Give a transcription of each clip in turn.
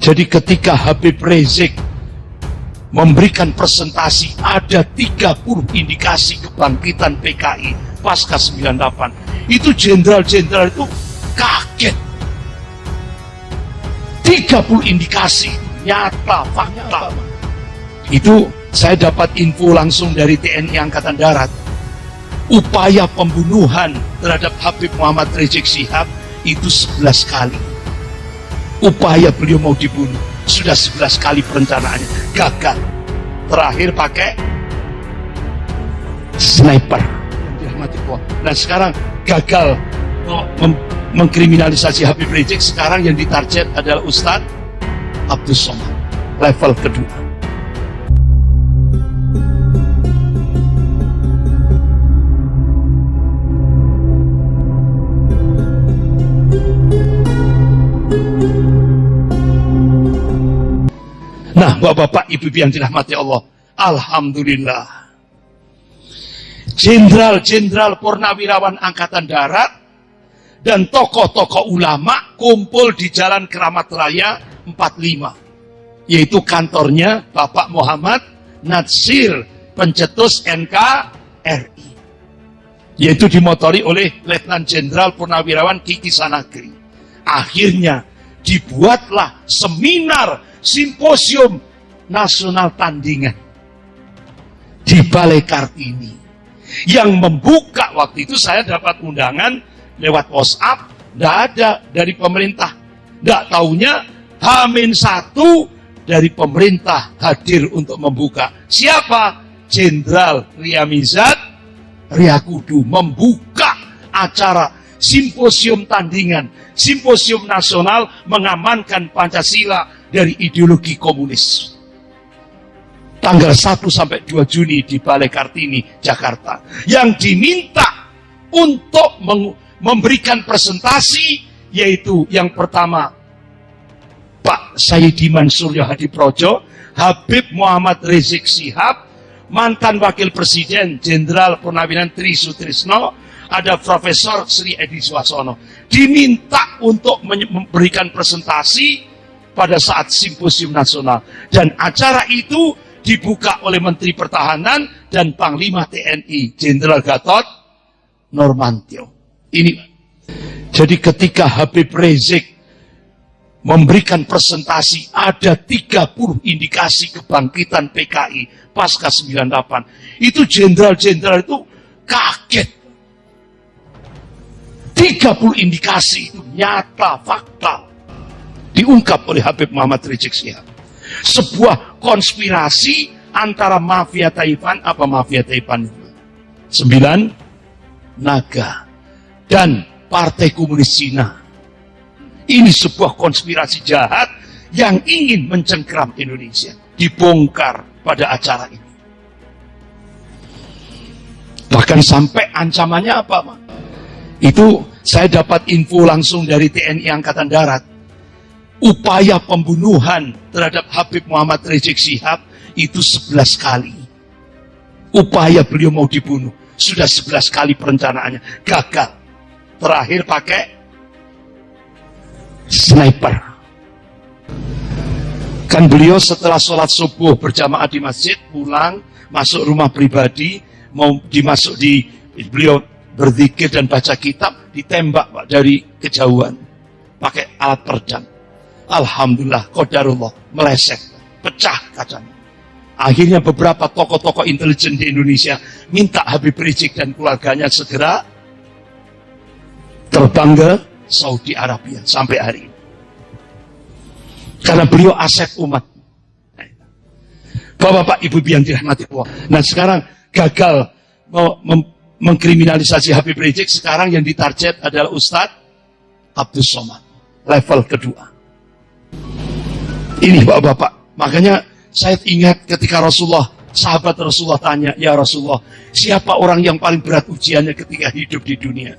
Jadi ketika Habib Rizik memberikan presentasi, ada 30 indikasi kebangkitan PKI pasca 98. Itu jenderal-jenderal itu kaget. 30 indikasi, nyata, fakta. Itu saya dapat info langsung dari TNI Angkatan Darat. Upaya pembunuhan terhadap Habib Muhammad Rizik Syihab itu 11 kali. Upaya beliau mau dibunuh sudah 11 kali perencanaannya, gagal. Terakhir pakai sniper. Nah sekarang gagal mengkriminalisasi Habib Rizik. Sekarang yang ditarget adalah Ustadz Abdul Somad, level kedua. Nah, bapak-bapak, ibu-ibu yang dirahmati Allah, alhamdulillah, jenderal-jenderal purnawirawan Angkatan Darat dan tokoh-tokoh ulama kumpul di Jalan Keramat Raya 45, yaitu kantornya Bapak Muhammad Natsir, pencetus NKRI, yaitu dimotori oleh Letnan Jenderal Purnawirawan Kiki Sanagri. Akhirnya dibuatlah seminar simposium nasional tandingan di Balai Kartini. Yang membuka waktu itu saya dapat undangan lewat WhatsApp, tidak ada dari pemerintah. Tidak taunya H-1 dari pemerintah hadir untuk membuka. Siapa? Jenderal Riyamizat Riyakudu membuka acara simposium tandingan, simposium nasional mengamankan Pancasila dari ideologi komunis. Tanggal 1 sampai 2 Juni di Balai Kartini, Jakarta. Yang diminta untuk memberikan presentasi yaitu yang pertama Pak Sayyidi Mansur Hadi Projo, Habib Muhammad Rizik Syihab, mantan Wakil Presiden Jenderal Purnawirawan Tri Sutrisno, ada Profesor Sri Edi Suasono. Diminta untuk memberikan presentasi pada saat simposium nasional, dan acara itu dibuka oleh Menteri Pertahanan dan Panglima TNI Jenderal Gatot Nurmantio. Ini jadi ketika Habib Rizik memberikan presentasi, ada 30 indikasi kebangkitan PKI pasca 98. Itu jenderal-jenderal itu kaget. 30 indikasi itu nyata, fakta, diungkap oleh Habib Muhammad Rizik Syihab. Sebuah konspirasi antara mafia Taipan, apa mafia Taipan itu? 9 Naga dan Partai Komunis Cina. Ini sebuah konspirasi jahat yang ingin mencengkram Indonesia. Dibongkar pada acara ini. Bahkan sampai ancamannya apa, Pak? Itu saya dapat info langsung dari TNI Angkatan Darat. Upaya pembunuhan terhadap Habib Muhammad Rizik Syihab itu 11 kali. Upaya beliau mau dibunuh sudah 11 kali perencanaannya, gagal. Terakhir pakai sniper. Kan beliau setelah sholat subuh berjamaah di masjid, pulang, masuk rumah pribadi, mau dimasuk di, beliau berzikir dan baca kitab, ditembak Pak dari kejauhan pakai alat peredam. Alhamdulillah, qadarullah, meleset, pecah kacanya. Akhirnya beberapa tokoh-tokoh intelijen di Indonesia minta Habib Rizik dan keluarganya segera terbang ke Saudi Arabia sampai hari ini. Karena beliau aset umat. Bapak-bapak, ibu-ibu yang dirahmati Allah. Nah sekarang gagal mengkriminalisasi Habib Rizik, sekarang yang ditarget adalah Ustadz Abdul Somad, level kedua. Ini bapak-bapak, makanya saya ingat ketika Rasulullah, sahabat Rasulullah tanya, ya Rasulullah, siapa orang yang paling berat ujiannya ketika hidup di dunia?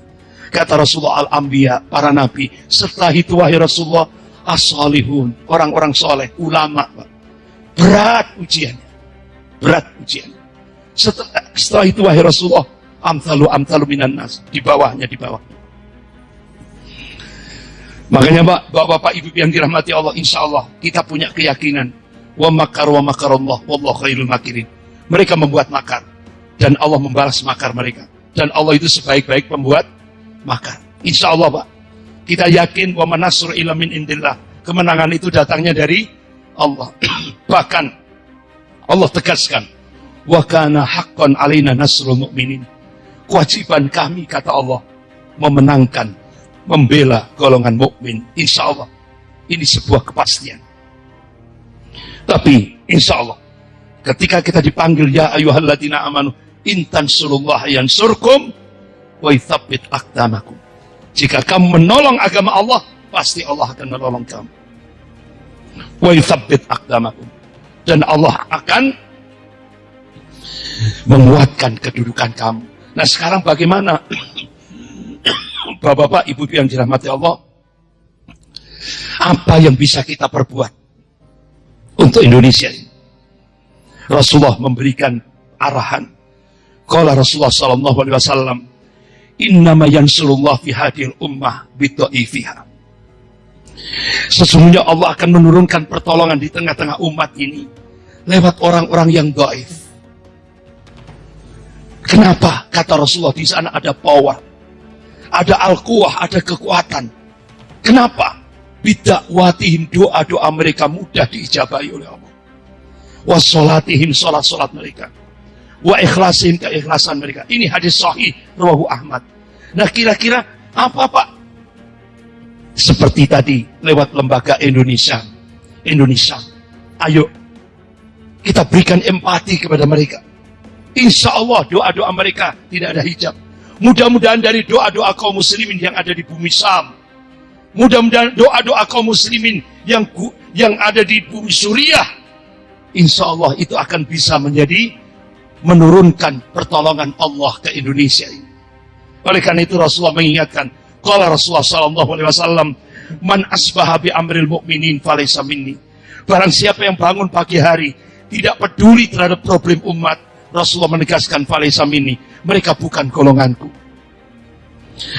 Kata Rasulullah, al-anbiya, para nabi. Setelah itu wahai Rasulullah, as-salihun, orang-orang soleh, ulama. Pak. Berat ujiannya, berat ujiannya. Setelah itu wahai Rasulullah, amthalu minan nas, di bawahnya, di bawah. Makanya Bapak Ibu yang dirahmati Allah, insya Allah kita punya keyakinan wa makarallah wallahu khairul makirin. Mereka membuat makar dan Allah membalas makar mereka, dan Allah itu sebaik-baik pembuat makar. Insya Allah Pak, kita yakin wa manasru illa min indillah, kemenangan itu datangnya dari Allah. Bahkan Allah tegaskan wa kana haqqan alaina nasrul mu'minin, kewajiban kami kata Allah memenangkan, membela golongan mukmin. Insya Allah ini sebuah kepastian. Tapi insya Allah ketika kita dipanggil ya ayyuhalladzina amanu intan surullah yansurkum wa yuthabbit aqdamakum, jika kamu menolong agama Allah pasti Allah akan menolong kamu. Wa yuthabbit aqdamakum, dan Allah akan menguatkan kedudukan kamu. Nah sekarang bagaimana Bapak-bapak, ibu yang dirahmati Allah, apa yang bisa kita perbuat untuk Indonesia ini? Rasulullah memberikan arahan. Qala Rasulullah sallallahu alaihi wasallam, innama yansurullah fi hadhil ummah bidha'ifiha. Sesungguhnya Allah akan menurunkan pertolongan di tengah-tengah umat ini lewat orang-orang yang dhaif. Kenapa? Kata Rasulullah, di sana ada power, ada al-quwah, ada kekuatan. Kenapa? Bidakwatihim, doa-doa mereka mudah diijabahi oleh Allah. Wa sholatihim, sholat-sholat mereka. Wa ikhlasihim, keikhlasan mereka. Ini hadis sahih rawahu Ahmad. Nah kira-kira apa Pak? Seperti tadi lewat lembaga Indonesia. Ayo kita berikan empati kepada mereka. Insya Allah doa-doa mereka tidak ada hijab. Mudah-mudahan dari doa-doa kaum muslimin yang ada di bumi Syam, mudah-mudahan doa-doa kaum muslimin yang ada di bumi Suriah, insya Allah itu akan bisa menjadi menurunkan pertolongan Allah ke Indonesia ini. Oleh karena itu Rasulullah mengingatkan, qala Rasulullah sallallahu alaihi wasallam, man asbaha bi amril mu'minin falaysa minni. Barang siapa yang bangun pagi hari tidak peduli terhadap problem umat, Rasulullah menegaskan falaysa minni, mereka bukan golonganku.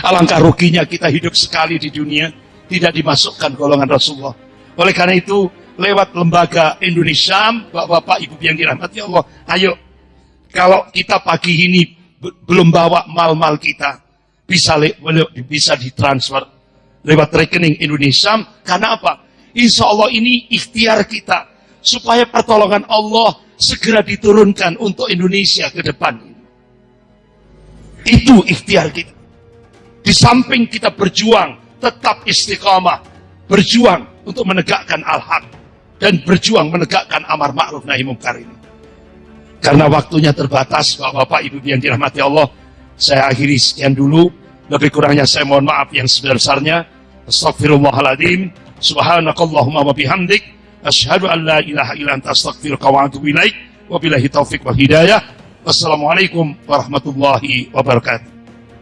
Alangkah ruginya kita hidup sekali di dunia tidak dimasukkan golongan Rasulullah. Oleh karena itu lewat lembaga Indonesia, Bapak Ibu yang dirahmati Allah, ayo kalau kita pagi ini belum bawa mal-mal kita, bisa ditransfer lewat rekening Indonesia. Karena apa? Insya Allah ini ikhtiar kita supaya pertolongan Allah segera diturunkan untuk Indonesia ke depan. Itu ikhtiar kita. Di samping kita berjuang, tetap istiqamah, berjuang untuk menegakkan al-haq, dan berjuang menegakkan amar ma'ruf nahi munkar ini. Karena waktunya terbatas, Bapak Ibu yang dirahmati Allah, saya akhiri sekian dulu. Lebih kurangnya saya mohon maaf yang sebesar-besarnya. Astaghfirullahaladzim. Subhanakallahumma wa bihamdik, asyhadu an la ilaha illa anta astaghfiruka wa atubu ilaik. Wabillahi taufiq wal hidayah. Wassalamualaikum warahmatullahi wabarakatuh.